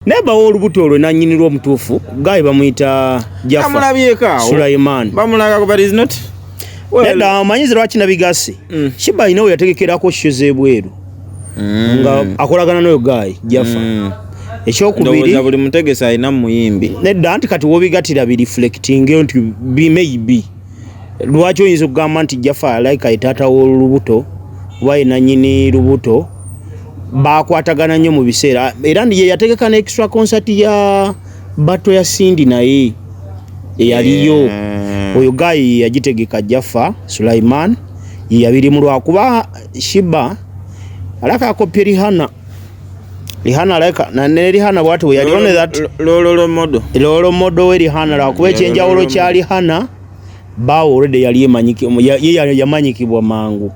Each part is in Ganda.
neba olubuto olwo nanyinirwa omutuufu gayi bamuyita Jaffa Sulaiman bamulaga but is not neda amanyize lwaki nabigasi Shiba ino yategekerako shows ebweru nga akolagana n'oyo gayi Jaffa ekyokubiri buli mutegesa alina muyimbi nedda anti kati wobigatira bi reflecting nti maybe lwaki oyinza okugamba nti Jaffa like ayitata w'olubuto wayi nanyini lubuto bakwatagana nnyo mu biseera era ndiye yategeka ne extra concert ya bato ya Cindy naye eyaliyo oyo gayi yagitegeka Jaffa Sulaiman yabiri mu lwakuba Shiba alaka kopye Rihanna alaka na Rihanna bwatu we yali on that lolo modo we Rihanna lwakuba ekyenjawulo kya Rihanna bawo already yali yamanyikibwa mangu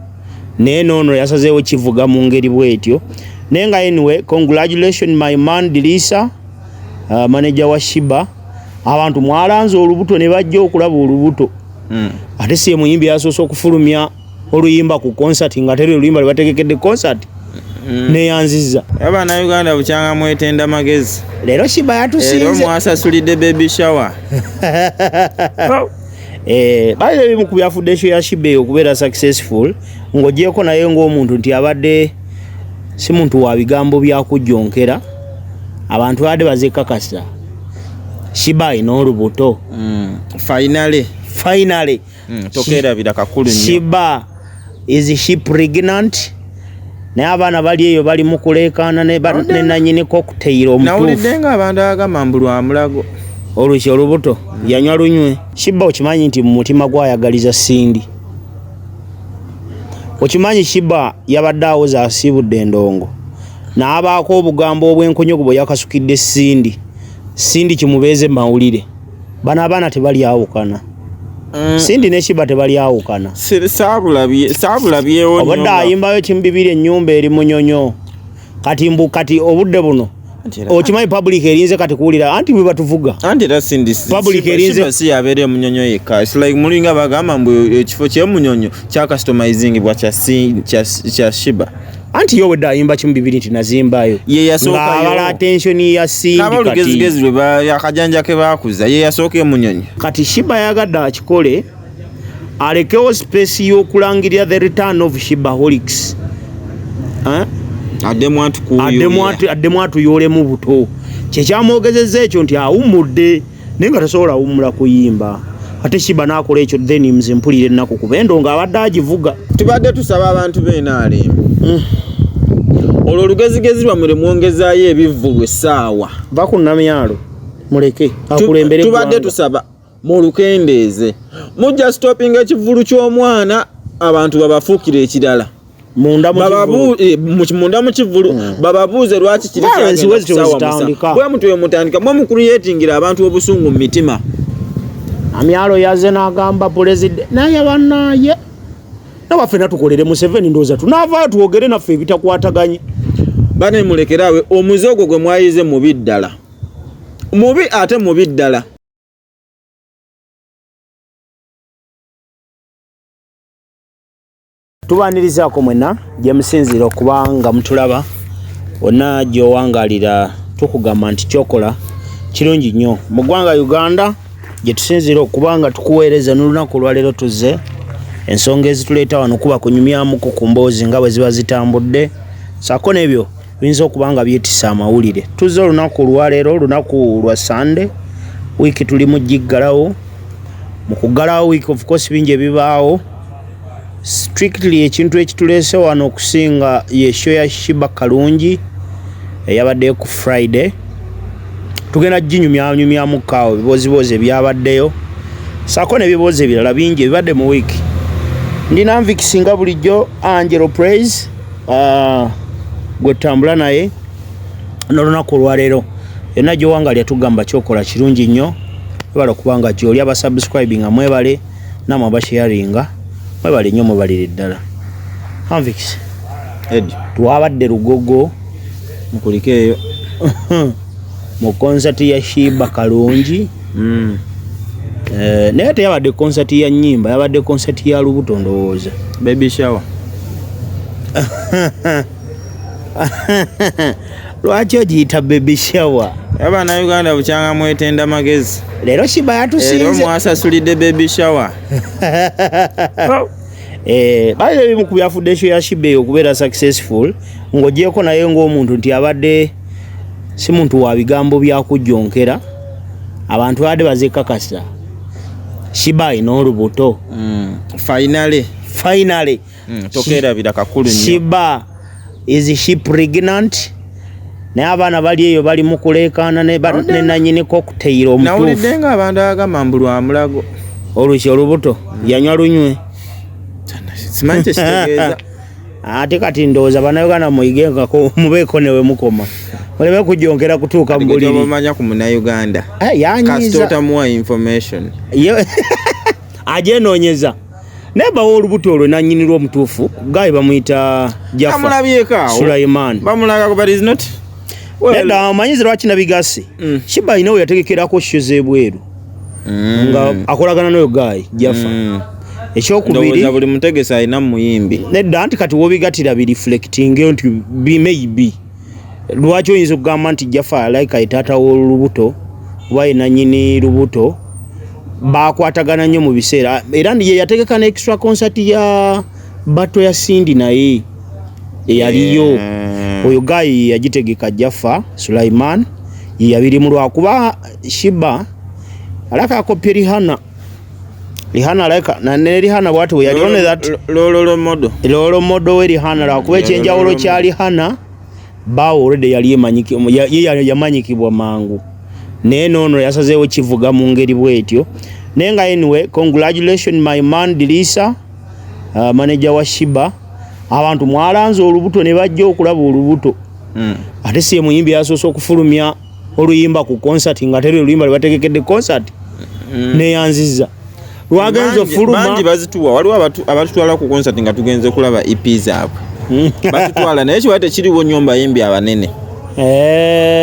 nenono yasazeewo kivuga mu ngeri bwetyo nenga anyway congratulations my man Dilisa manager wa Shiba abantu mwalanze olubuto ne bajja okulaba olubuto ate si muyimbi yasoose okufulumya oluyimba ku concert nga tere oluyimba libategekedde concert ne yanziza abana Uganda bukyanga mwetenda magezi lero Shiba yatusinze lero mwasasulidde baby shower baile bimu ku byafudde ya Shiba okubeera successful ng'ogyeko naye ng'omuntu nti abadde si muntu wa bigambo bya kujjonkera abantu badde bazekakasa Shiba ino olubuto finally tokera bidakakulu nnyo Shiba is she pregnant naye abaana bali eyo bali mu kuleekaana ne nanyini cocktail omutuufu nawulidde nga abantu agamba mbulwa mulago oluki olubuto yanywa lunywe Shiba okimanyi nti mu mutima gwayagaliza Cindy okimanyi Shiba yabadde awoza asibudde endongo n'abaako obugambo obwenkonyogo bwe yakasukidde Cindy kimubeeze mawulire bana abaana tebali awukana Cindy ne Shiba tebali awukana saabulabyewo obadde ayimbayo kimbibiri ennyumba eri munyonyo kati obudde buno okimanyi public erinze kati kuwulira anti bwe batuvuga anti era Cindy public erinze si yabeere munyonyo yekka it's like mulinga bagamba mbu ekifo ky'emunyonyo kya customizing bwa kya Shiba anti yowe dayimba kimbibiri nti nazimbayo ye yasooka abala attention ya Cindy kati lugezigezi lwe yakajanja ke bakuza ye yasooka emunyonyo kati Shiba yagadde akikole alekewo space y'okulangirira the return of Shibaholics addemu atuyolemu buto kyekyamwogezezza ekyo nti awummudde naye nga tasobola awummula kuyimba ate Shiba n'akola ekyo then mze mpulira ennaku kuba endongo abadde agivuga tubadde tusaba abantu b'enaali olwo olugezigezi lwammwe mwongezaayo ebivvulu essaawa va ku nnamyalo muleke akulembere tubadde tusaba mu lukendeeze mujja stopping ekivvulu ky'omwana abantu babafuukira ekirala munda mu kivvulu bababuuze lwaki kiri bwe mutwe mutandika mwe mu creatingira abantu obusungu mu mitima amyalo yaze n'agamba president naye bannaye nabaffe natukolere Museveni ndooza tunaavaayo tuwogere naffe ebitakwataganye bane mulekerawe omuze ogwo gwe mwayize mubi ddala mubi ate mubi ddala tubanirizaako mwena gye musinzira okubanga mutulaba wonna gy'owangalira tukugamba nti kyokola kirungi nnyo mu ggwanga Uganda gye tusinzira okubanga tukuweereza n'olunaku olwaleero tuzze ensonga ezituleeta wano kuba kunyumyamuku ku mboozi nga bwe ziba zitambudde saako n'ebyo biyinza okuba nga byetisa amawulire tuzze olunaku olwaleero olunaku lwa Sunday wiiki tuli mu giggalawo mu kuggalawo wiiki of course bingi ebibaawo strictly ekintu ekituleese wano okusinga yesho ya Shiba Kalungi eyabaddeyo ku Friday tugenda ginyumyamukaawo kaawo bibozibozi ebyabaddeyo saako n'ebibozi ebirala bingi ebibadde mu wiiki ndina nvikisinga bulijjo Angelo Praise gwe tutambula naye n'olunaku olwaleero yonna gy'owangalya tugamba kyokola kirungi nnyo mwebale okubanga gy'oli abasubscribinga mwebale namwe abasharinga mwebale nnyo mwebalire ddala Anvix twabadde Lugogo mukulikeeyo mu concert ya Shiba Kalungi naye teyabadde concert ya nnyimba yabadde concert ya lubuto ndowooza baby shower lwaki ogiyita baby shower Abana Uganda bukyanga mwetenda magezi. Leero Shiba yatusinze. Leero mwasasulidde baby shower. Baile bimu ku byafudde show ya Shiba okubeera successful ng'ogyeko naye ng'omuntu nti abadde si muntu wa bigambo bya kujjonkera abantu badde bazekakasa Shiba alina olubuto. Finally. Tokerabira kakulu nnyo. Shiba is she pregnant? Naye abaana bali eyo bali mu kuleekaana ne nannyini cocktail omutuufu. Nawulidde ng'abantu agamba mbu lwa mulago. Oluki olubuto yanywa lunywe. Simanyi kyekitegeeza. Ate kati ndowooza bannayuganda muyigengako mubeeko ne we mukoma. Oleme kujjonkera kutuuka mu buliri. Omanya ku munnayuganda. Yanyiza. Kasita otamuwa information. Agyenoonyeza. Naye bawa olubuto olwo nannyinirwa omutuufu. Gayi bamuyita Jaffa. Bamulabyeko awo. Sulaiman. Bamulagako but is not. Nedda amanyizi lwaki nabigase. Shiba alina we yategekerako show z'ebweru. Nga akolagana n'oyo Gayi Jaffa. Ekyokubiri buli mutegesa alina muyimbi. Nedda anti kati wobigatira bi reflecting nti maybe lwaki oyinza okugamba nti Jaffa like ayitaata w'olubuto oba nannyini lubuto bakwatagana nnyo mu biseera era ye yategeka ne extra concert ya bato ya Sindi naye eyaliyo oyo Gayi yagitegeka Jaffa Sulaiman yabiri mu lwakuba Shiba alaka kopye Rihanna alaka na Rihanna bwatu we yalione that lolo modo we Rihanna lwakuba ekyenjawulo kya Rihanna bawo already yali yamanyikibwa mangu nenono yasazeewo kivuga mu ngeri bwetyo nenga anyway congratulations my man Dilisa manager wa Shiba abantu mwalanze olubuto ne bajja okulaba olubuto ate si muyimbi yasoose okufulumya oluyimba ku concert nga tere oluyimba lwategekedde concert ne yanziza lwagenze ofuluma bangi bazituwa waliwo abatutwala ku concert nga tugenze kulaba EP zaabwe batutwala naye kiwate kiriwo nyomba yimbi abanene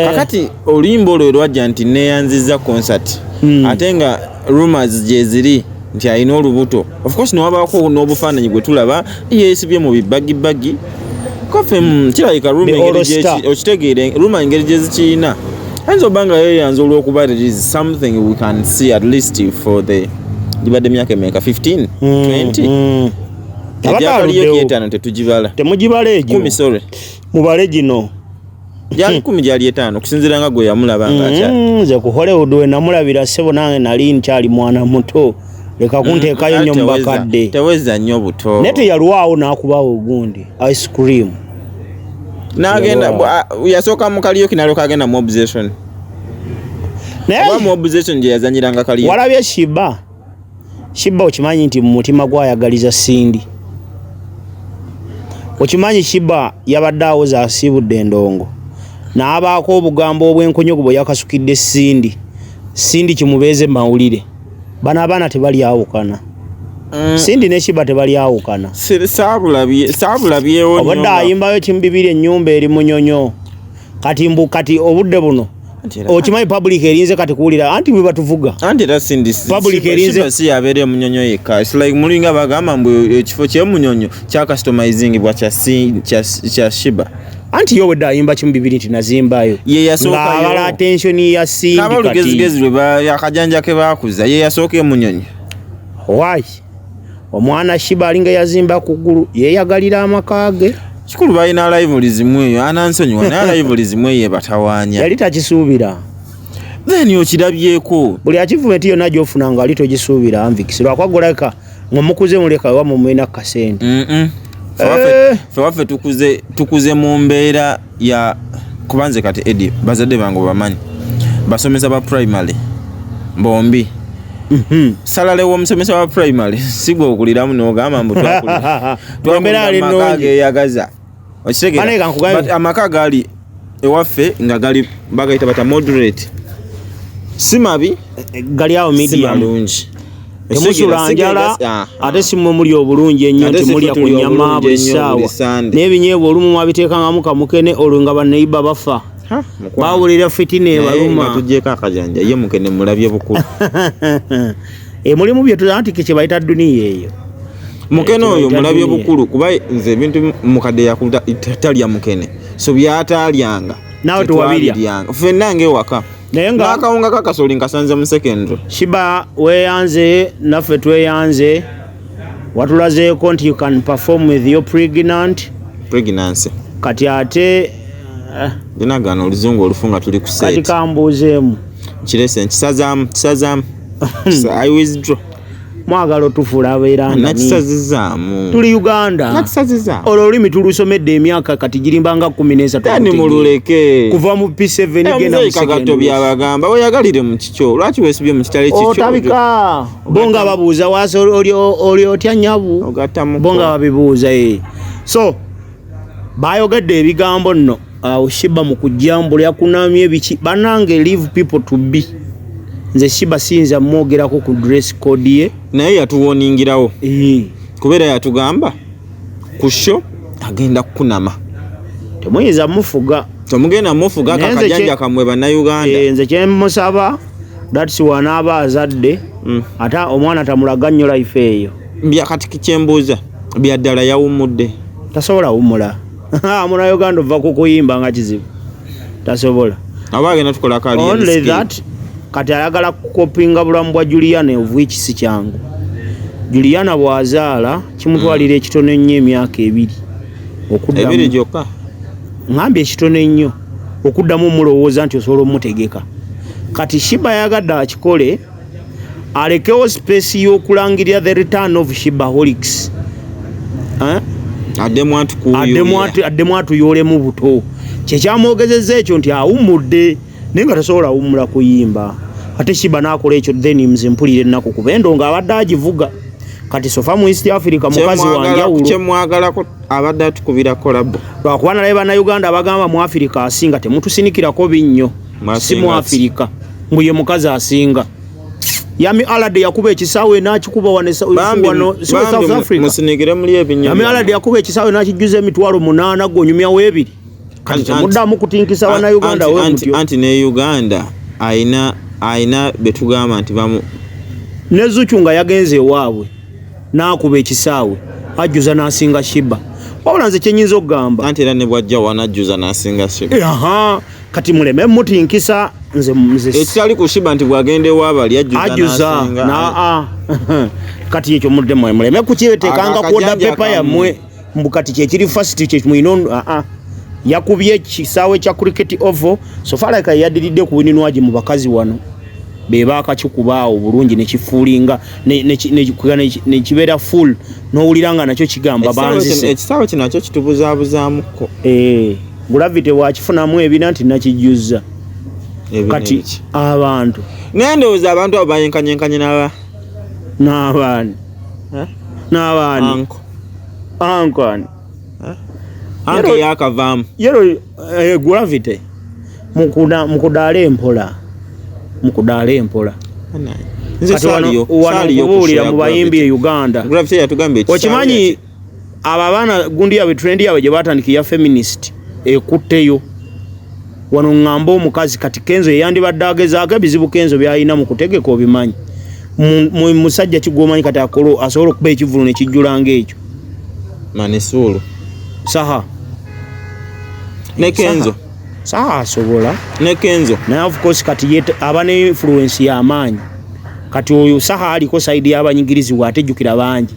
kakati oluyimba olwo lwajja nti neyanziza concert ate nga rumors gye ziri nti alina olubuto of course newabaako n'obufaananyi gwe tulaba yeesibye mu bibagibagi kofe kirabika okitegeere ruma engeri gye zikiina ayinza obba nga yeeyanza olw'okuba there is something we can see at least for the gibadde myaka emeka 15 20 ebyakaliyo kyetaano tetugibala temugibala egyo 10 sorry mubale gino gyali 10 gyali etaano kusinziira nga gwe yamulabanga akyali nze ku Hollywood we namulabira ssebo nange nali nkyali mwana muto leka kunteekayo nnyo mu bakadde teweza nnyo buto naye teyalwawo n'akubawo ogundi ice cream n'agenda yasooka mu kaliyoki n'alyoka agenda mu obsession oba mu obsession gye yazanyiranga kaliyoki walabye Shiba okimanyi nti mu mutima gwayagaliza Sindi okimanyi Shiba yabadde awoza asiibudde endongo n'abaako obugambo obw'enkonyogo bwe yakasukidde Sindi kimubeeze mawulire bano abaana tebali awukana Sindi ne Shiba tebali awukana saabulabyewo obadde ayimbayo kimubibiri ennyumba eri munyonyo kati obudde buno okimanyi public erinze kati kuwulira anti bwe batuvuga anti era Sindi public erinze si yabeere munyonyo yekka it's like mulinga bagamba mbu ekifo ky'emunyonyo kya customizing bwa kya Shiba anti yo wedde ayimba kimubibiri nti nazimbayo ye yasookayo ng'abala attention ya Sindi kati n'abalugezigezi lwe akajanja ke baakuza ye yasooka emunyonyo why omwana Shiba alinga yazimba ku ggulu yeeyagalira amaka ge kikulu balina rivalry eyo anansonyiwa naye rivalry eyo batawaanya yali takisuubira then okirabyeko buli achievement yonna gy'ofuna nga ali togisuubira anvikisi lwakwagolaka ng'omukuze muleka wa mumwena kasente fe waffe tukuze mu mbeera ya kubanze kati Eddie bazadde bange bamanyi basomesa ba primary bombi salale w'omusomesa wa primary sigwe okuliramu n'ogamba mbu twakuyagaza okitegeera amaka gaali ewaffe nga gali bagayita bata moderate si mabi gali awo medium malungi temusula njala ate simwe muli obulungi ennyo nti mulya ku nnyama buli ssaawa n'ebinyeebwa olumu mwabiteekangamu kamukene olwo nga baneiba bafa bawulira fitina ebaluma tugyeko akajanja ye mukene mulabye bukulu mulimu bye anti kye bayita duniya eyo mukene oyo mulabye bukulu kuba nze ebintu mukadde yakulya talya mukene so byatalyanga nawe tewabirya ffenna ng'ewaka naye nga n'akawunga kakasoli nkasanze mu secondary. Shiba weeyanze naffe tweyanze watulazeeko nti you can perform with your pregnancy kati ate dinagana oluzungu olufunga tuli ku set kati kambuuzeemu kirese nkisazaamu I withdraw mwagala otufuula abeeranda nakisazizaamu tuli Uganda nakisazizaamu olwo olulimi tulusomedde emyaka kati girimba nga 13 yani mululeke kuva mu P7 genda mu kagato byabagamba weyagalire mu kikyo lwaki weesibye mu kitale kikyo otabika bonga babuuza waasi oli otya nyabu bonga babibuuza so bayogedde ebigambo nno Shiba mu kujjambula yakunamye biki banange leave people to be nze Shiba sinza mwogerako ku dress code ye naye yatuwoningirawo kubeera yatugamba ku show agenda kukunama temuyinza mufuga temugenda mufuga kakajanja kamwe bannayuganda nze kyemusaba that's wanaaba azadde ata omwana tamulaga nnyo life eyo kati kyembuuza byaddala yawummudde tasobola wumula muna Uganda ova kukuyimba nga kizibu tasobola abagenda tukola kali only that kati ayagala kukopinga bulamu bwa Juliana of which si kyangu Juliana bwazaala kimutwalira ekitono nnyo emyaka 2 okuddamu 2 gyokka ngambye ekitono nnyo okuddamu mulowooza nti osobola omutegeka kati Shiba yagadde akikole alekewo space y'okulangirira the return of Shibaholics addemu atuyoolemu buto kyekyamwogezezza ekyo nti awummudde naye nga tasobola awummula kuyimba ate Shiba n'akola ekyo then nze mpulira ennaku kuba endo ng'abadde agivuga kati sofa mu East Africa mukazi wanjawulo kyemwagalako abadde atukubira kolabo lwakuba nalabe bannayuganda abagamba mu Africa asinga temutusinikirako binnyo si mu Africa mbu ye mukazi asinga Yami Alade yakuba ekisaawe n'akikuba wano South Africa musinikire muli ebinyo Yami Alade yakuba ekisaawe n'akijjuza emitwalo 8 gonyumya weebiri kati temuddamu kutinkisa bannayuganda we mutyo anti ne Uganda aina betugamba nti bamu ne Zuchu nga yagenze ewaabwe n'akuba ekisaawe ajjuza n'asinga Shiba wabula nze kyenyinza okugamba anti era ne bwajja wanajjuza n'asinga Shiba kati muleme mutinkisa nze ekitali ku Shiba nti bwagende ewaabali ajjuza kati ekyo muleme kukiretekanga kuoda pepa yammwe mbu kati kyekiri first kyekimwino yakubye ekisaawe kya cricket oval sofalaka yaddiridde ku buninwaji mu bakazi wano beba akakikubaawo bulungi nekifuulinga nekibeera full n'owuliranga nakyo kigamba banzise ekisaawe kino nakyo kitubuzaabuzaamukko gravity wakifunamu ebina nti nakijjuza kati abantu nendowooza abantu abo bayenkanyenkanye n'abaani ankani anke yakavaamu yero gravity mukudaala empola wanokubuulira mu bayimbi e Uganda okimanyi abo abaana gundi yabwe trendi yabwe gye batandikira feminist ekutteyo wano ngamba omukazi kati Kenzo yandibadde agezaako ebizibu Kenzo byalina mu kutegeka obimanyi musajja kigwomanyi kati asobola okuba ekivulu nekijjulanga ekyo manisulu saha ne Kenzo saha asobola ne Kenzo naye of course kati aba ne influence y'amaanyi kati oyo saha aliko side y'abanyigirizibwa atejjukira bangi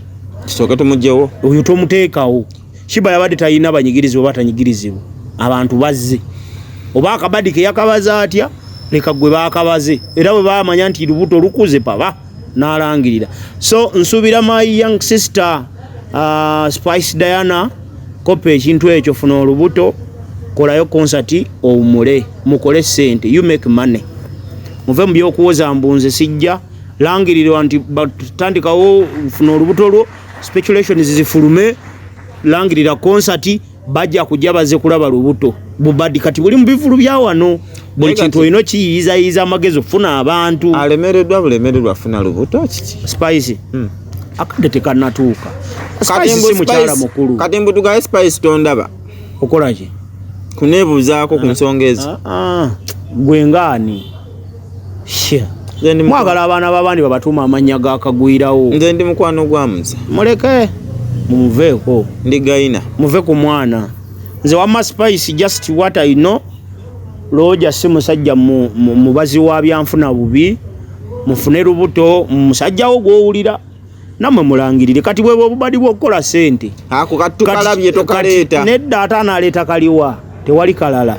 kisooka tumugyewo oyo tomuteekawo Shiba yabadde talina abanyigirizibwa batanyigirizibwa abantu bazze oba akabadike yakabaza atya leka gwe bakabaze era bwe bamanya nti lubuto lukuze paba n'alangirira so nsubira my young sister Spice Diana kope ekintu ekyo funa olubuto kolayo concert omule mukole sente you make money muve mu byokuwoza mbunze sijja langirirwa nti batandikawo funa olubuto lwo speculations zifulume langirira concert bajja kujja baze kulaba lubuto bubadi kati buli mu bivulu bya wano buli kintu olina kiyizayiza amagezi okufuna abantu bulemereddwa afuna lubuto kiki Spice akadde tekanatuuka Spice si mukyala mukulu kati mbutugaye Spice tondaba okola ki kuneebuuzaako ku nsonga ezo gwe ngaani mwagala abaana b'abandi babatuuma amannya gakagwirawo nze ndi mukwano gwa muze muleke mumuveeko ndi gayina muve ku mwana nze wamma Spice just what I know Roja si musajja mubazi wa byanfuna bubi mufune lubuto musajja wo gwowulira namwe mulangirire kati bwe bobadi bwokola sente ako katukalabye tokaleta nedda atanaleta kaliwa tewali kalala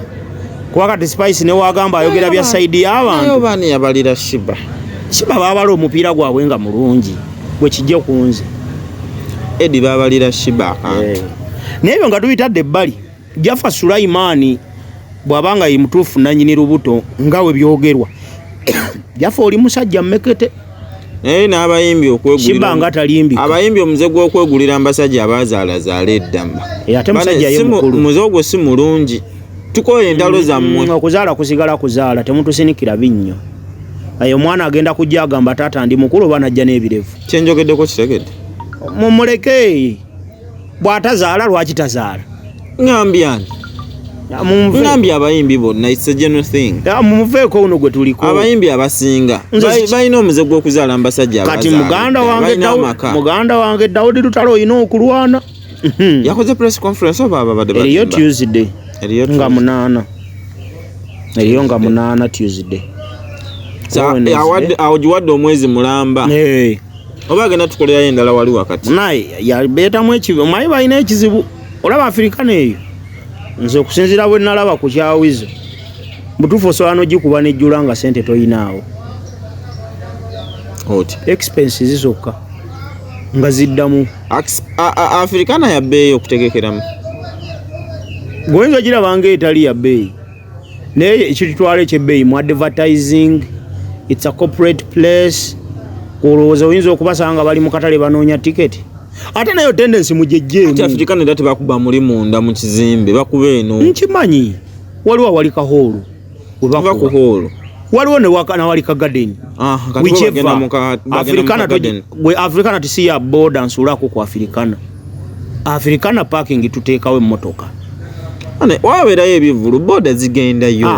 kuba kati Spice ne wagamba ayogera bya side y'abantu ayo bani yabalira Shiba babala omupiira gwabwe nga mulungi bwe kijja kunze Eddie babalira Shiba nebyo nga tuyitadde ebbali Jaffa Sulaimani bwabanga ye mutuufu nanyini lubuto ngawe byogerwa Jaffa oli musajja mmekete n'abayimbi okwegulira Shiba nga talimbi abayimbi omuze gw'okwegulira ambasajja abazaalazaala eddamba ate musajja ye mukulu muze ogwo si mulungi tukoye entalo zammwe okuzaala kusigala kuzaala temutusinikira binnyo ayo mwana agenda kujja agamba taata ndi mukulu oba najja n'ebirevu kyenjogeddeko kitegedde mumuleke bw'atazaala lwaki tazaala ngambyani ngambi abayimbi bonna it's a general thing mumuveeko uno gwe tuliko abayimbi abasinga balina omuze gw'okuzaala ambasajja kati muganda wange Daudi Lutalo olina okulwana yakoze press conference oba ababadde eriyo Tuesday nga munaana Tuesday awo giwadde omwezi mulamba oba agenda tukolerayo endala wali wakati naye yabeetamu ekizibu mayi balina ekizibu olaba Afrikana eyo nze okusinziira bwe nalaba ku kyawizo mutuufu osobola n'ogikuba n'ejjula nga sente toyinaawo expenses zokka nga ziddamu Afrikana ya bbeeyi okutegekeramu gwenzo girabanga etali ya bbeeyi naye ekitutwala ekyebbeeyi mu advertising it's a corporate place olowooza oyinza okubasanga bali mu katale banoonya tiketi ate nayo tendensi mujejjeemu Afrikana era tebakuba muli munda mu kizimbe bakuba eno nkimanyi waliwo awali kahoolu webakuba hoolu waliwo nawali ka garden Afrikana tisiya boda nsuulako ku Afrikana parking tuteekawo emmotoka wabeerayo ebivulu boda zigendayo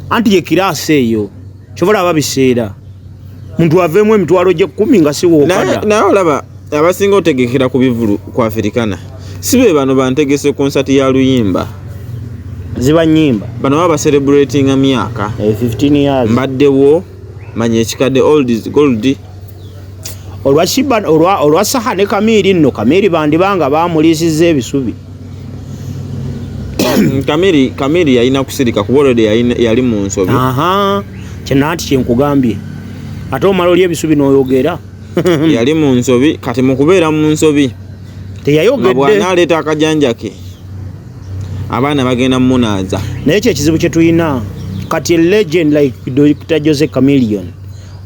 anti ye kiraasi eyo kyobola aba biseera muntu aveemu emitwalo gye 10 nga siwookada naye olaba abasinga otegekera ku bivulu ku Afrikana si be bano bantegese konsati ya luyimba ziba nnyimba bano baba celebrating myaka 15 years mbaddewo manya ekikadde old is gold olwa Shiba olwa Saha ne Kamiri nno Kamiri bandibanga baamuliisizza ebisubi Kamiri yalina kusirika kubolode yali mu nsobi kyenanti kyenkugambye ate omala oli ebisubi n'oyogera yali mu nsobi kati mu kubeera mu nsobi teyayogedde bw'anaaleeta akajanja ke abaana bagenda munaaza naye kyekizibu kye tulina kati legend like Dr. Jose Chameleon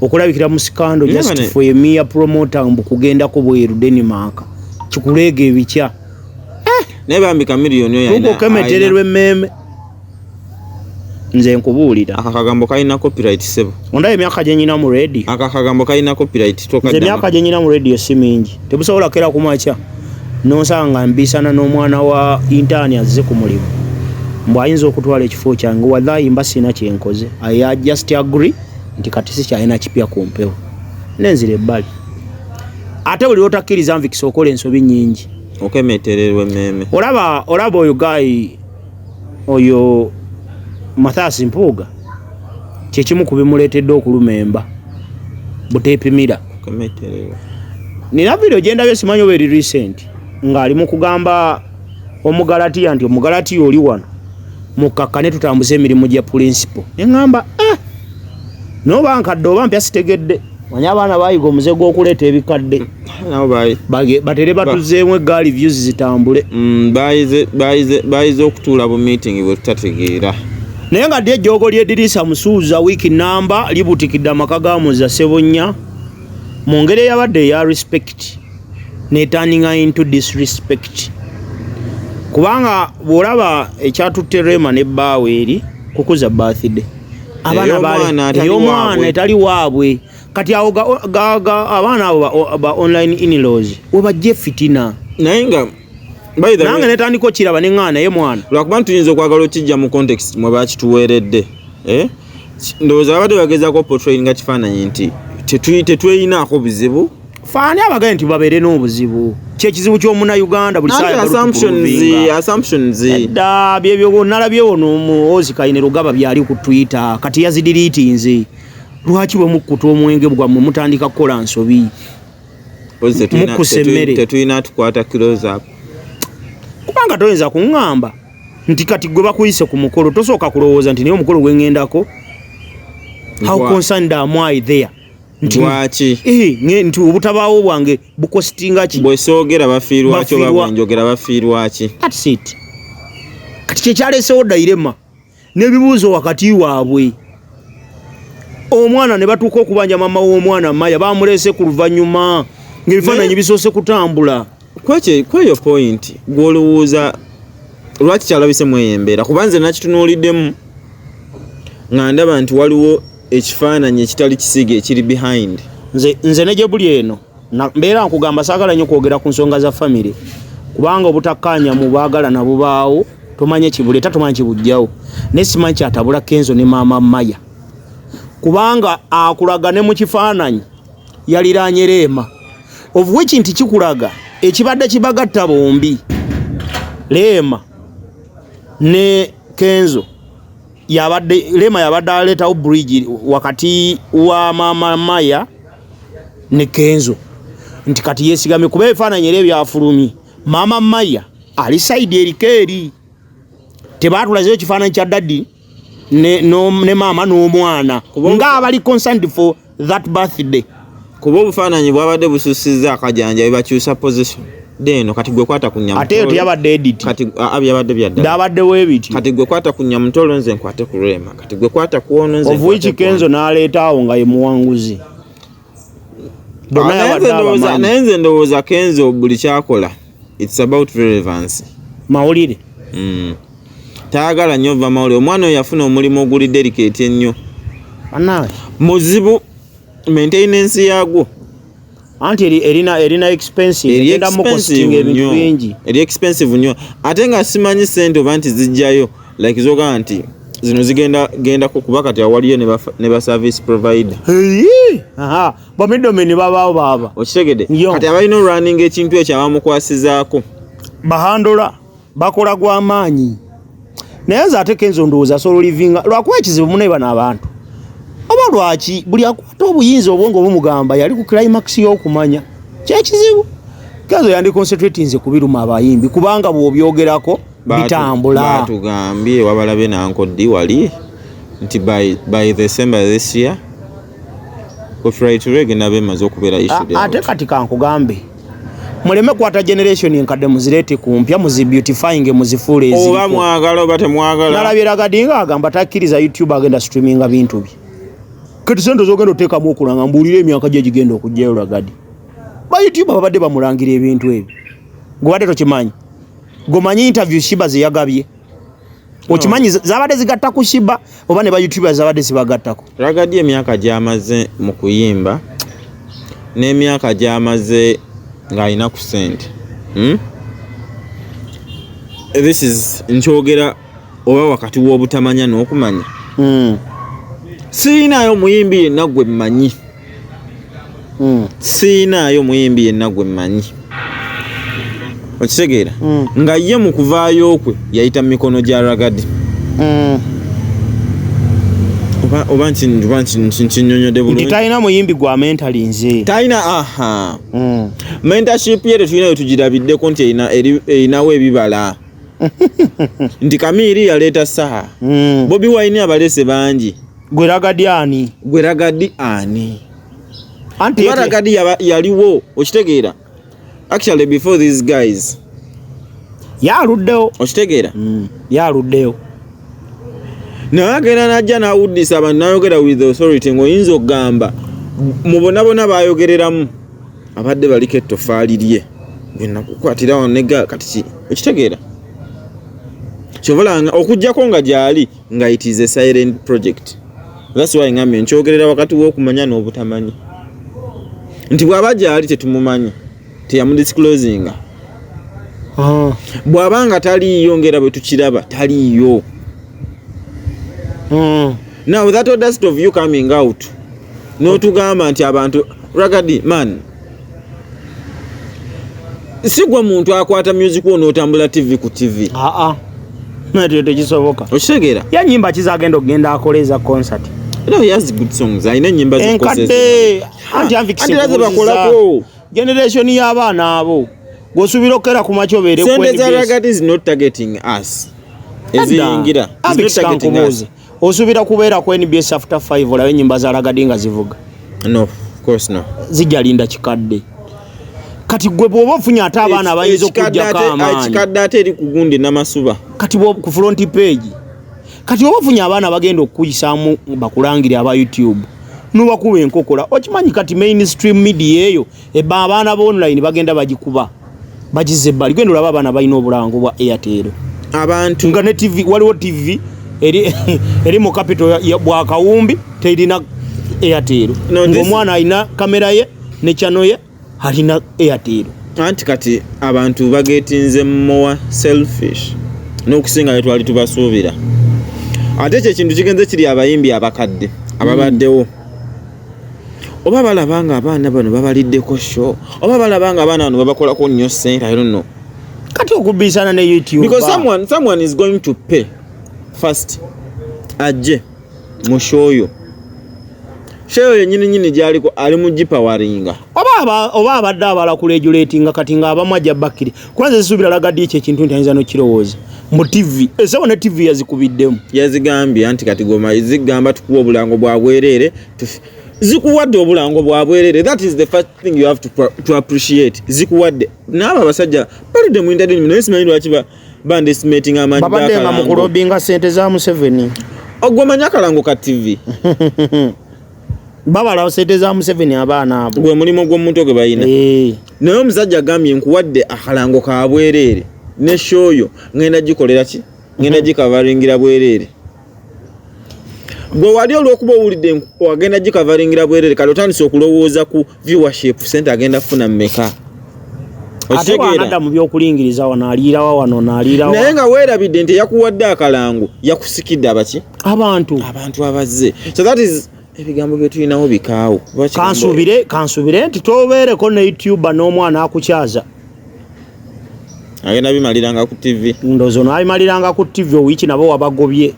okulabikira mu sikando just for a mere promoter mbu kugendako bweru Denmark kikuleega ebikya naye bambi Chameleon oyo yalina kemetererwa emmeme nze nkubuulira akagambo kalina copyright sebo ondaye emyaka gye nyina mu radio akagambo kalina copyright nze emyaka gye nyina mu radio si mingi tebusobola kera kumakya nosanga mbisana n'omwana wa intani azze ku mulimu mbw ayinza okutwala ekifo kyange wallahi mba sina kyenkoze I just agree nti kati si kyalina kipya ku mpewo nenzira ebbali ate buli lwotakkiriza nvikisa okola ensobi nnyingi okemetererwa emmeme olaba oyo gayi oyo Mathias Mpuuga kyekimu ku bimuleetedde okuluma emba buteepimira nina video gyendabye simanyi oba eri recent ng'ali mu kugamba Omugalatiya nti Omugalatiya oli wano mukakkane tutambuze emirimu gya principal neŋŋamba noba nkadde oba mpya sitegedde manya abaana bayiga omuze gw'okuleeta ebikadde batere batuzeemu eggaali views zitambule bayize okutuula bu meeting bwe tutategeera naye nga ddi ejjoogo ly'Eddirisa Musuuza wiiki namba libutikidde amaka ga Muza Ssebonnya mu ngeri eyabadde eya respect ne turning into disrespect kubanga bw'olaba ekyatutte Rema ne bbaawe eri kukuza birthday ey'omwana etali waabwe kati awo abaana abo ba online in-laws webajja fitina naye nga nange netandika kiraba neŋŋaana naye mwana lwakuba tuyinza okwagala okijja mu context mwe bakituweeredde ndowooza babadde bagezaako portray nga kifaananyi nti tetweyinaako buzibu faani abagaye nti babeere n'obuzibu kyekizibu ky'omunayuganda buli assumptions edda byebyo nalabye ono muhozi Kayine Rugaba byali ku Twitter kati yazidiriitinze lwaki bwe mukkuta omwenge bwammwe mutandika kukola nsobi tetulina tukwata close up kubanga toyinza kuŋŋamba nti kati gwe bakuyise ku mukolo tosooka kulowooza nti naye omukolo gwe ŋŋendako how concerned am I there lwaki nti obutabaawo bwange bukositinga ki bwe soogera bafiirwaki oba bwe njogera bafiirwaki that's it kati kyekyaleesewo dayirema n'ebibuuzo wakati waabwe omwana ne batuuka okubanja mama w'omwana Maya bamuleese ku luvannyuma ng'ebifaananyi bisoose kutambula kweyo point gw'olowooza lwaki kyalabise mweyembeera kuba nze nakitunuuliddemu nga ndaba nti waliwo ekifaananyi ekitali kisiige ekiri behind nze ne gye buli eno mbeera nkugamba saagala nnyo kwogera ku nsonga za famire kubanga obutakkaanya mu baagalana bubaawo tomanye kibuleeta tomanye kibujjawo naye simanyi kyatabula Kenzo ne maama Maya kubanga akulaga ne mu kifaananyi yaliraanye Leema of which nti kikulaga ekibadde kibagatta bombi Leema ne Kenzo Leema yabadde aleetawo bridge wakati wa maama Maya ne Kenzo nti kati yeesigamye kuba ebifaananyi era ebyafulumye maama Maya ali saidi erikeeri tebaatulazeyo ekifaananyi kya daddy ne maama n'omwana ng'abali concerned for that birthday kuba obufaananyi bwabadde bususizza akajanja bebakyusa position deno kati gwe kwata kunya ate yo teyabadde edit kati byabadde byadda dabaddewo ebiti kati gwe kwata kunya mutolo nze nkwate ku Leema kati gwe kwata kuono nze of which Kenzo n'aleetaawo nga ye muwanguzi naye nze ndowooza Kenzo buli kyakola it's about relevance mawulire taagala nnyo ova mawulire omwana oyo yafuna omulimu oguli delicate ennyo muzibu maintenance yaagwo anti erina expensive egenda mu costing ebintu bingi eri expensive nnyo ate nga simanyi ssente oba nti zijjayo like zoga nti zino zigenda kuba kati awaliyo ne ba service provider bamiddome ne babaawo baaba okitegedde kati abalina running ekintu ekyo abamukwasizaako bahandola bakola gw'amaanyi naye nze ate Kenzo ndowooza solo livinga lwakuba ekizibu munaiba n'abantu oba lwaki buli akwata obuyinza obwongo obumugamba yali ku climax y'okumanya kyekizibu Kenzo yandi concentratinze ku biruma abayimbi kubanga bw'obyogerako bitambula batugambye wabalabe nankoddi wali nti by December this year copyright reggae bemaze okubeera issued ate kati kankugambe muleme kwata generation enkadde muzireete kumpya muzibeautifying muzifuule eziko oba mwagala oba temwagala nalabye Ragadinga agamba takkiriza YouTube agenda streaminga bintu bye kati sente zogenda oteekamu okulanga mbuulire emyaka gye gigenda okujjayo Ragadi ba YouTube babadde bamulangira ebintu ebyo gwebadde tokimanyi gomanyi interview Shiba ze yagabye okimanyi zabadde zigatta ku Shiba oba ne ba YouTubers zabadde zibagattako Ragadi emyaka gyamaze mu kuyimba n'emyaka gyamaze ng'alina ku ssente this is nkyogera oba wakati w'obutamanya n'okumanya siinaayo muyimbi yenna gwe mmanyi siinaayo muyimbi yenna gwe mmanyi okitegeera nga ye mu kuvaayo kwe yayita mu mikono gya Ragadi oba nkinyonyodde bulungi nti talina muyimbi gwa mentali nze talina mentorship ye tetulina wetugirabiddeko nti erinawo ebibala nti Kamiiri yaleeta saha Bobi Wine abalese bangi gwe Ragadi ani anti Ragadi yaliwo okitegeera actually before these guys yaluddewo okitegeera yaluddewo naye agenda najja n'awuddisa abantu n'ayogera with authority ng'oyinza okugamba mu bonna baayogereramu abadde baliko ettofaali lye genakukwatirawo nega kati okitegeera kyobalanga okujjako nga gyali nga it is a silent project. That's why ngambye nkyogerera wakati w'okumanya n'obutamanyi nti bw'aba gyali tetumumanyi teyamudisclosinga bw'abanga taliiyo ngera bwe tukiraba taliiyo. Now that audacity of you coming out n'otugamba nti abantu Ragadi man sigwa muntu akwata music ono otambula TV ku TV. Nate tekisoboka. Oshegera. Ya nyimba kizagenda okugenda akoleza concert. No, he has good songs. Aina nyimba zikoseza. Enkadde anti anfikise bakolako. Generation y'abaana abo. Gosubira okera ku machobere ku NBS. Sente Ragadi is not targeting us. Ezingira. Is not targeting us. Osubira kubeera ku NBS after 5 olawe nyimba za Ragadi nga zivuga. No, of course no. Zijalinda kikadde. Kati gwe bwoba ofunye ate abaana bayinza okujja kamaanyi. Ekikadde ate eri kugundi n'amasuba. Kati ku front page. Kati oba ofunye abaana bagenda okuyisaamu bakulangire aba YouTube. Nubakuba enkokola. Okimanyi kati mainstream media eyo eba abaana ba online bagenda bagikuba. Bagize bali gwendo laba abaana balina obulango bwa Airtel. Abantu nga ne TV waliwo TV eri mu capital ya bwa Kawumbi terina Airtel. Omwana alina kamera ye ne channel ye alina Airtel. Anti kati abantu bagetinze more selfish n'okusinga bye twali tubasuubira. Ate ekyo ekintu kigenze kiri abayimbi abakadde ababaddewo. Oba balabanga abaana bano babaliddeko show. Oba balabanga abaana bano babakolako nnyo ssente. I don't know. Kati okubisana ne YouTube. Because someone is going to pay first. Ajje mu show yo. Show yo nyini gyaliko ali mu gipawaringa. Oba abadde abala ku regulatinga kati nga abamajja bakiri. Kwanza zisubira Ragadi ekyo ekintu ntayinza no kirowooza. Mu TV esawo ne TV yazikubiddemu yazigambye anti kati goma zigamba tukuwa obulango bwa bwerere zikuwadde obulango bwa bwerere. That is the first thing you have to appreciate. Zikuwadde n'aba basajja balide mu internet naye simanyi lwaki bandestimating amajja babadde nga mu kulobinga sente za Museveni ogwamanya akalango ka TV babala sente za Museveni abaana abo gwe mulimo gw'omuntu gwe bayina naye omusajja agambye nkuwadde akalango ka bwerere ne show yo ngenda gikolera ki ngenda gikavaringira bwerere. Gwe wali olwokuba owulidde wagenda gikavaringira bwerere kale otandise okulowooza ku viewership sente agenda kufuna mmeka. Ate wanadda mu byokulingiriza wano aliirawa wano n'aliirawa naye nga weerabidde nti yakuwadde akalango yakusikidde abaki abantu abazze. So that is ebigambo bye tulinawo bikaawo. Kansubire nti tobeereko ne YouTuber n'omwana akukyaza agenda bimaliranga ku TV. Ndozo nabimaliranga ku TV owiki nabo wabagobye.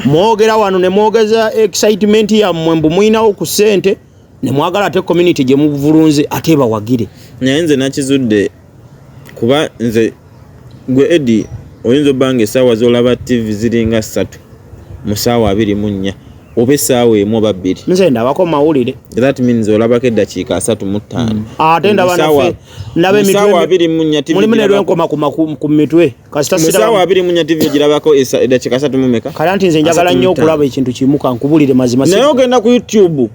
Mwogera wano ne mwogeza excitement ya mwembu mwinawo ku sente ne mwagala ate community gye muvulunze ate bawagire. Naye nze nakizudde kuba nze gwe Eddie oyinza obanga essaawa z'olaba TV ziringa 3 mu ssaawa 24 oba essaawa emu oba 2. Nze ndabako mawulire. That means olabako eddakiika 35. Ate ndaba nafe ndabe mitwe ssaawa 24 TV mulimu ne lwenkoma ku mitwe kasita sira ssaawa 24 TV girabako eddakiika 3 mu meka. Kale anti nze njagala nnyo okulaba ekintu kimu kankubulire mazima. Naye ogenda ku YouTube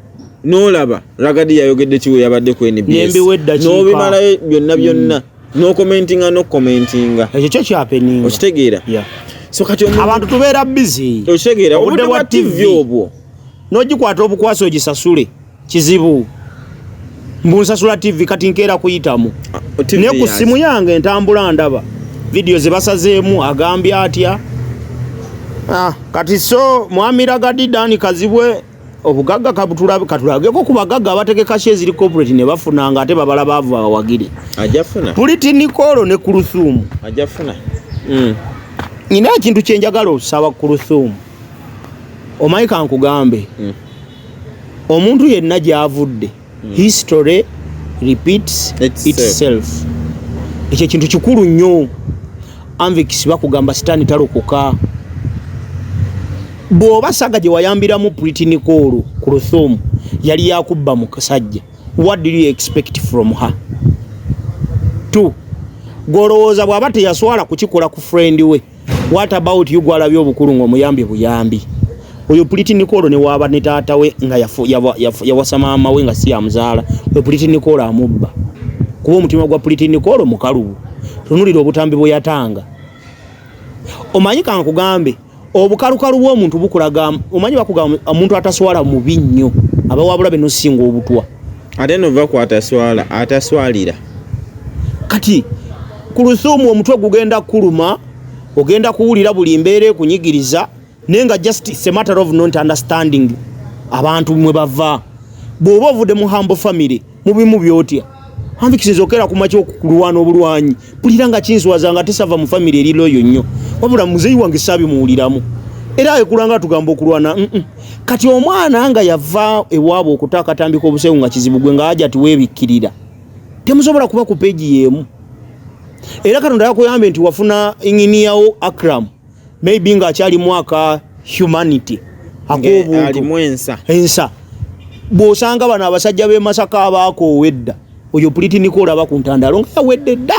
n'olaba Ragadi yayogedde kiwe yabadde ku NBS n'obimalayo byonna n'okomentinga n'okomentinga ekyo kyo kyapeninga okitegeera. So kati abantu tubeera busy okitegeera obudde bwa TV obwo n'ogikwata obukwasa ogisasule kizibu. Mbunsasula TV kati nkeera kuyitamu ne ku simu yange entambula ndaba video ze basazeemu agambye atya kati so mwami Ragadi Dani Kazibwe obugagga katulageko ku bagagga abategeka shares ziri corporate ne bafunanga ate babala bava awagiri ajafuna Puliti Nikolo ne Kuruthumu ajafuna nina ekintu kyenjagala osaba Kuruthumu omayika nkugambe omuntu yenna gyavudde history repeats itself. Ekyo kintu kikulu nnyo. Anvikisi bakugamba sitani talokoka. Bw'oba saga gye wayambiramu Puliti Nikolo Kuruthumu yali yakubba mu kasajja. What do you expect from her? 2. Golowooza bw'aba teyaswala kukikola ku friend we. What about you gwalabye obukulu ng'omuyambye buyambi? Oyo Puliti Nikolo ne waba ne taata we nga yawasa maama we nga si yamuzaala. Oyo Puliti Nikolo amubba. Kuba omutima gwa Puliti Nikolo mukalubu. Tunulira obutambi bwe yatanga. Omanyi kankugambe obukalukalu bw'omuntu bukulaga omanyi bakugamba omuntu ataswala mubi nnyo abawabula beno singa obutwa. Ate nova ku ataswalira. Kati Kuruthumu omutwe gugenda kuluma ogenda kuwulira buli mbeere kunyigiriza nenga just it's a matter of not understanding abantu mwe bava. Bw'oba ovudde mu humble family mubimu byotya Anvikisi zokera ku macho kulwana obulwanyi pulira nga kinswaza nga tesava mu family erilo yonnyo wabula muzeyi wange sabi muwuliramu era ekulanga tugamba okulwana kati omwana nga yava ewaabo okutaka tambika obusewu nga kizibu gwe nga aja tiwebikkirira temusobola kuba ku page yemu era Katonda yakuyambe nti wafuna inginiyawo Akram maybe nga akyali mwaka humanity alimu ensa bw'osanga bano abasajja b'e Masaka abaako wedda oyo Politinico olaba ku ntandalo nga yawedde dda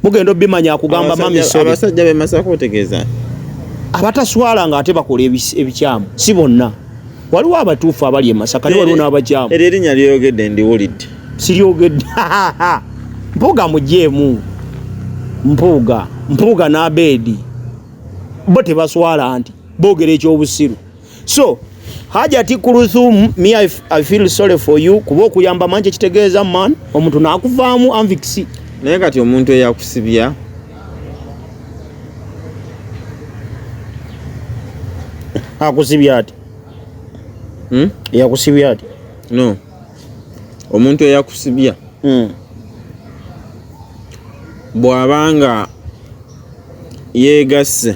mugenda obimanya akugamba mami sorry abasajja b'e Masaka otegeeza abataswala nga ate bakola ebikyamu si bonna waliwo abatuufu abali e Masaka ne waliwo n'abakyamu era erinnya lyogedde ndiwulidde siryogedde mpuuga mujeemu mpuuga n'abeedi bo tebaswala nti boogera ekyobusiru so Hajati Kuruthum me I feel sorry for you kuba okuyamba manje kitegeeza man omuntu nakuvaamu Anvikisi naye kati omuntu eyakusibya akusibya ati yakusibya ati no omuntu eyakusibya bw'abanga yeegasse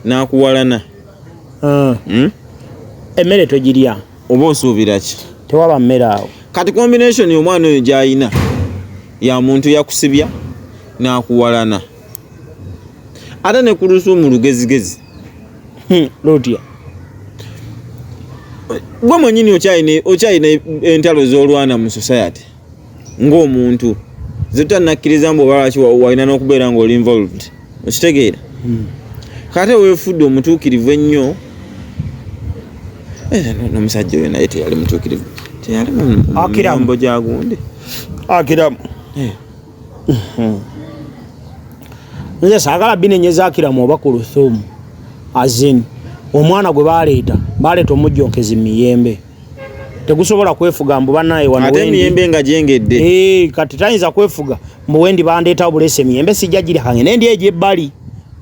n'akuwalana emmere togirya oba osuubira ki tewaba mmere awo kati combination omwana oyo gy'ayina ya muntu yakusibya n'akuwalana ate ne Kurusumu lugezigezi lotya gwe mwenyini okyayina entalo z'olwana mu society ng'omuntu zitanakkiriza mbu obalaki walina n'okubeera ng'oli involved okitegeera kate weefudde omutuukirivu ennyo n'omusajja oyo naye teyali mutuukirivu teyali mumbo gyagundi Akiramu nze saagala binenyeza Akiramu oba Kuruthum azin omwana gwe baleeta omujjonkezi miyembe tegusobola kwefuga mbu banaye wano ate emiyembe nga gyengedde kati tayinza kwefuga mbu wendi bandeeta obulese emiyembe sijja giri hange nendi egy'ebbali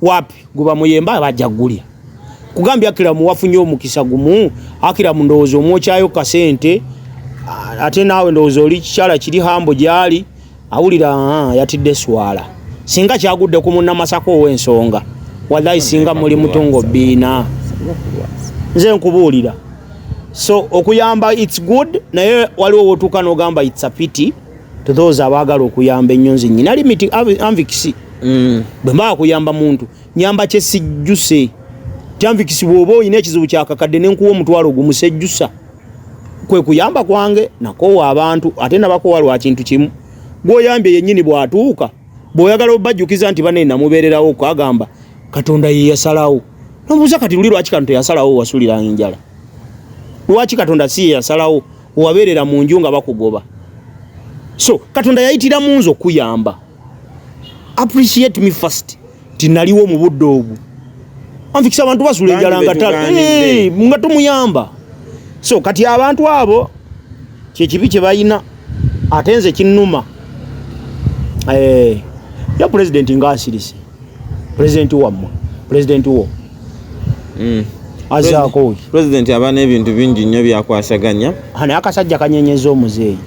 wapi guba muyembe abajja gulya kugambya Akiramu wafunye omukisa gumu Akiramu ndowooza omwokyayo kasente ate naawe ndowooza oli kikyala kiri hambo gyali awulira yatidde swala singa kyagudde ku munnamasaka ow'ensonga wallahi singa muli mutungo bbiina nze nkubuulira so okuyamba it's good naye waliwo wotuuka n'ogamba it's a pity to those abaagala okuyamba ennyonzi nnyina limiti Anvikisi bwe mbaa kuyamba muntu nyamba kye sijjuse Anvikisi bw'oba oyina ekizibu kyakakadde nenkuwa omutwalo gumusejjusa kwe kuyamba kwange nakoowa abantu ate nabakoowa lwa kintu kimu gw'oyambye yennyini bw'atuuka bw'oyagala obajjukiza nti bane namubeererawo kwagamba Katonda ye yasalawo nobuuza kati luli lwaki Katonda yasalawo wasulira enjala lwaki Katonda si ye yasalawo wabeerera mu nju nga bakugoba so Katonda yayitira mu nzo okuyamba appreciate me first tinaliwo mu budde obwo Anvikisa abantu basula enjala nga tumuyamba so kati abantu abo kyekibi kye bayina ate nze kinnuma ya president ngasirise president wamwe president wo azaako president abana ebintu bingi nnyo byakwasaganya hane akasajja kanyenyeza omuzeeyi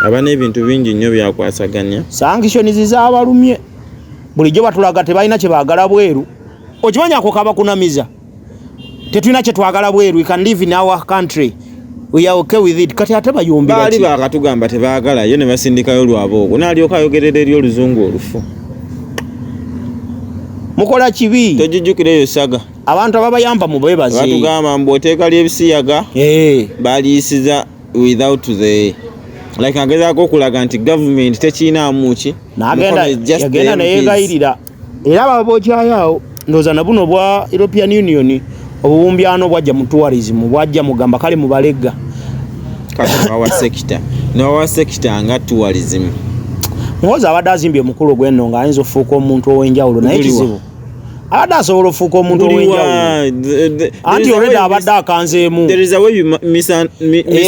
abana ebintu bingi nnyo byakwasaganya sankishonizi z'abalumye bulijjo batulaga tebalina kye baagala bweru okimanya ako kaba kunamiza tetulina kye twagala bweru we can live in our country we are okay with it kati ate bayombera bali bakatugamba tebaagala yo ne basindikayo lwabo ogwo n'alyoka ayogerera eri oluzungu olufu mukola kibi tojujjukireyo saga abantu ababayamba mu bebaze batugamba mbu oteeka ly'ebisiyaga baliisiza without the like agezaako okulaga nti government tekiinaamu ki yagenda neyegayirira era babokyayo ndowooza na buno bwa European Union obubumbyano bwajja mu tourism bwajja mugamba kale mubalega kati wawa sector nga tourism mwoza abadde azimbye omukulu gw'enno nga ayinza ofuuka omuntu ow'enjawulo naye kizibu abadde asobola ofuuka omuntu ow'enjawulo anti olwedde abadde akanzeemu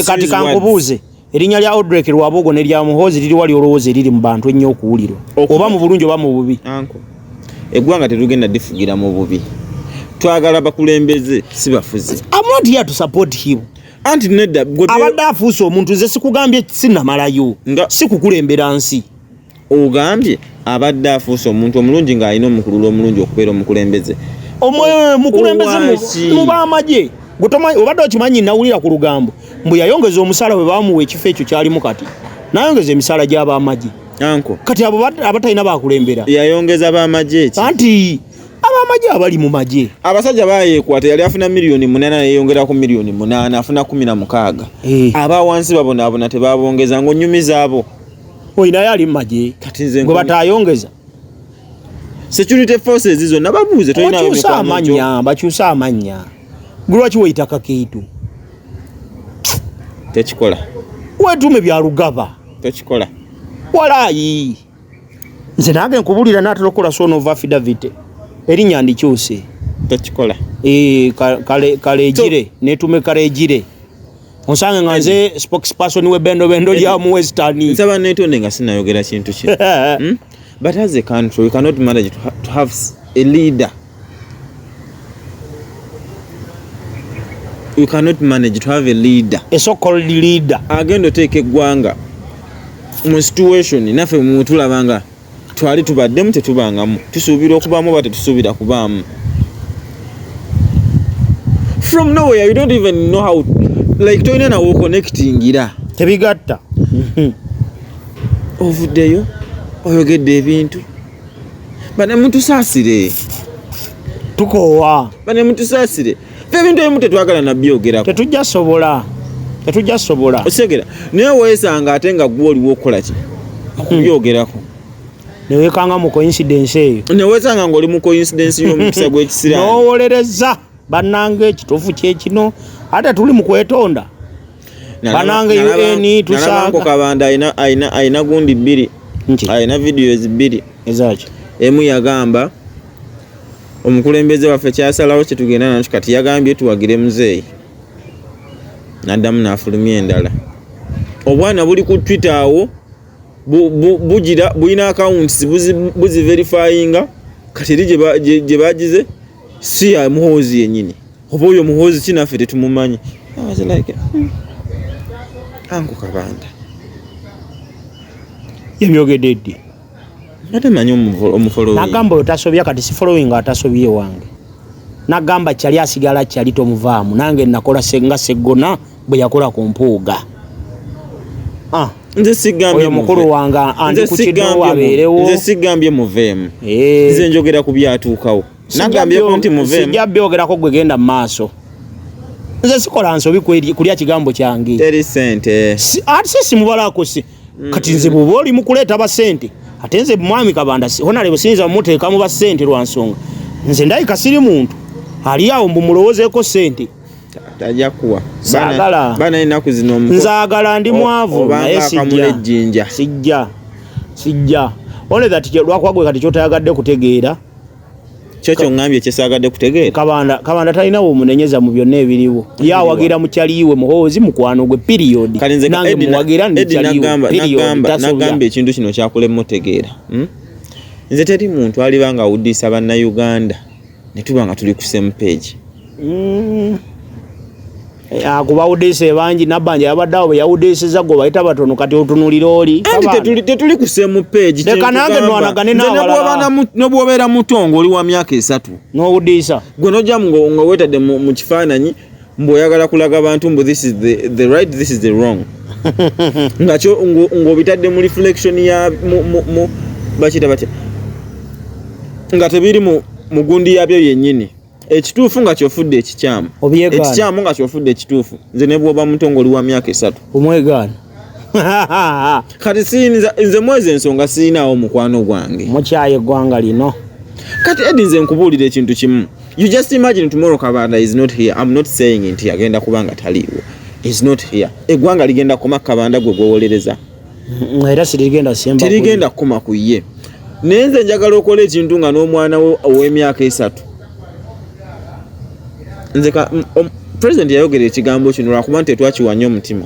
kati kankubuuze erinnya lya Audrey Lwabogo ne lya Muhoozi liri wali olowooza eriri mu bantu ennyo okuwulirwa oba mu bulungi oba mu bubi eggwanga terugenda difugira mu bubi twagala bakulembeze si bafuzi I'm not here to support him anti nedda abadde afuuse omuntu nze sikugambye sinnamalayo sikukulembera nsi ogambye abadde afuuse omuntu omulungi ng'alina omukululu omulungi okubeera omukulembeze mukulembeze mu baamagye obadde okimanyi nawulira ku lugambo mbu yayongeza omusala bwe bamuwa ekifo ekyo kyalimu kati nayongeza emisala gy'abaamagye kati abo abatalina bakulembera yayongeza baamagye eki anti abamagye abali mu magye abasajja bayeekwata yali afuna miliyoni 8 yeyongeraku miliyoni 8 afuna 16 abawansi babonaabona tebabongeza ng'onyumiza abo oyinaye ali mu magye gwe batayongeza security forces zonna babuuze bakyusa amanya gulwaki weyita kakeetu tekikola wetume bya lugaba tekikola walaayi nze nange nkubulira n'atera okukola son of affidavit erinnya ndikyuse tekikola kalejire netume kalejire onsange nga nze spokesperson w'ebbendobendo lya mu western nsaba neetonde nga sinayogera kintu kino but as a country we cannot manage to have a leader. We cannot manage to have a leader, a so-called leader agenda oteeka eggwanga mu situation naffe mutulabanga twali tubaddemu tetubangamu tusuubira okubaamu oba tetusuubira kubaamu. From nowhere you don't even know how, like toyina nawo connectingira tebigatta ovuddeyo oyogedde ebintu bane mutusaasire tukoowa bane mutusaasire ebintu ebimu tetwagala nabyogerako tetujja sobola osegera naye weesanga ate nga gwe oliwo okukola ki okubyogerako newekanga mu coincidence eyo neweesanga ng'oli mu coincidence y'omukisa gw'ekisiraani nowolereza bannange ekituufu kyekino ate tuli mu kwetonda bannange UN tusanga kabanda ayina gundi 2 ayina videos 2 ezaki emu yagamba omukulembeze waffe kyasalawo kyetugenda nakyo kati yagambye tuwagire muzeeyi naddamu n'afulumya endala obwana buli ku Twitter awo bugira bulina accounts buziverifyinga kati eri gye bagize si ya muhoozi yennyini oba oyo muhoozi kinaffe tetumumanyi. I was like angu kabanda yemyogedde ddi natemanyi omufolowing nagamba oyo tasobya kati si following atasobye wange nagamba kyali asigala kyali tomuvaamu nange nakola nga seggona bwe yakola ku mpuuga nze sigambye oyo mukulu wange andikukiddwa abeerewo nze sigambye muveemu nze njogera ku byatuukawo nagambye nti muveemu sijja byogerako gwe genda mu maaso nze sikola nsobi kulya kigambo kyange teri sente ate simubalako si kati nze bw'oba oli mu kuleeta basente ate nze mwami Kabanda honalebo siyinza muteekamu basente lwa nsonga nze ndayika siri muntu ali awo mbu mulowoozeeko sente tajja kuwa saagala bana ennaku zino nzaagala ndi mwavu naye sijja only that lwakuba gwe kati kyotayagadde kutegeera kyokyo ngambye kyesaagadde kutegeera Kabanda talinawo omunenyeza mu byonna ebiriwo yawagira mukyaliwe muhoozi mukwano gwe period nange muwagira nagamba ekintu kino kyakulema otegeera nze teri muntu alibanga awuddisa bannayuganda ne tuba nga tuli ku same page kubawuddise bangi nabbanja yabadde awo beyawuddisiza gwe bayita batono kati otunulira oli anti tetuli ku same page leka nange nwanagane n'awalala n'obwobeera mutongo oli wa myaka 3 n'owuddisa gwe nojjamu nga weetadde mu kifaananyi mbw'oyagala kulaga abantu mbu this is the right, this is the wrong ng'obitadde mu reflection ya bakita batya nga tebiri mu gundi yabyo yennyini ekituufu nga kyofudde ekikyamu ekikyamu nga kyofudde ekituufu nze ne bw'oba mutongo oli wa myaka 3 omwegaana kati nze mwezi ensonga siinaawo mukwano gwange mukyaye eggwanga lino kati edi nze nkubuulira ekintu kimu you just imagine tomorrow Kabanda is not here. I'm not saying nti agenda kubanga taliiwo is not here eggwanga ligenda koma Kabanda gwe gwewolereza era terigenda kukoma ku ye naye nze njagala okola ekintu nga n'omwana we ow'emyaka 3 nze president yayogera ekigambo kino lwakuba nti tetwakiwanya omutima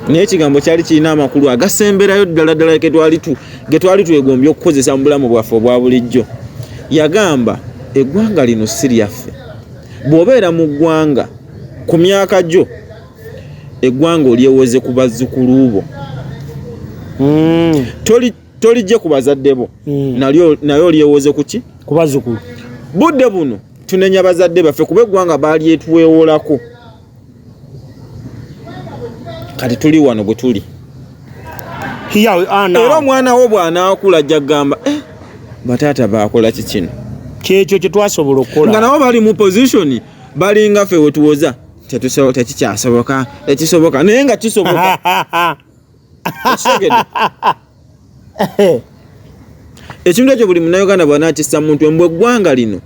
naye ekigambo kyali kirina amakulu agasemberayo ddala ge twali twegombye okukozesa mu bulamu bwaffe obwa bulijjo. Yagamba eggwanga lino si lyaffe bw'obeera mu ggwanga ku myaka gyo eggwanga olyewoze ku bazzukulu bo. Tolijje ku bazadde bo naye olyewoze ku ki? Ku bazzukulu. Budde buno tunenya bazadde baffe kuba eggwanga baali etwewolako. Kati tuli wano bwe tuli. Era omwana wo bw'anaakula ajja kugamba bataata baakola kikino. Kyekyo kye twasobola okukola. Nga nabo bali mu position balinga ffe we tuwoza tekikyasoboka ekisoboka naye nga kisoboka. Ekintu ekyo buli munnayuganda bw'anaatissa muntu embwe eggwanga lino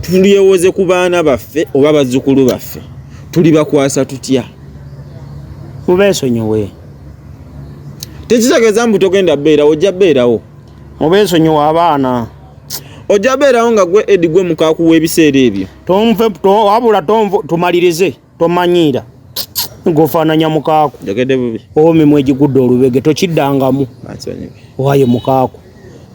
tulyewoze ku baana baffe oba bazzukulu baffe tuli bakwasa tutya. Mubeesonyiwe. Tekitegeeza mbu togenda beerawo ojja beerawo. Mubeesonyiwe abaana. Ojja beerawo nga gwe Edi gwe mukaakuwa ebiseera ebyo. Wabula tumalirize tomanyiira. Gofaananya mukaaku. Jogedde bubi. Omimwe egigudde olubege tokiddangamu. Waaye mukaaku.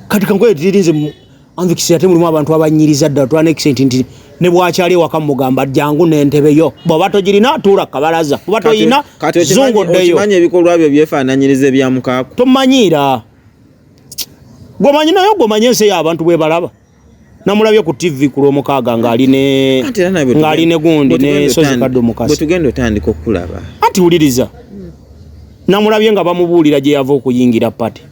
Kati kankoye tirinze anvikisi ate mulimu abantu abanyiriza ddala twana excellent nti ne bwakyali ewaka mugamba jangu n'entebe yo bw'oba togirina tuula kabalaza bw'oba toyina zongoddeyo. Okimanyi ebikolwa byo byefaananyiriza ebya mukaaku. Tomanyiira. Gwomanyi nayo gwomanyi ensi y'abantu bwe balaba. Namulabye ku TV ku Lwomukaaga ng'ali ne gundi ne Sozi Kaddo Mukasa. Bwe tugenda otandika okulaba. Ati wuliriza. Namulabye nga bamubuulira gye yava okuyingira pati.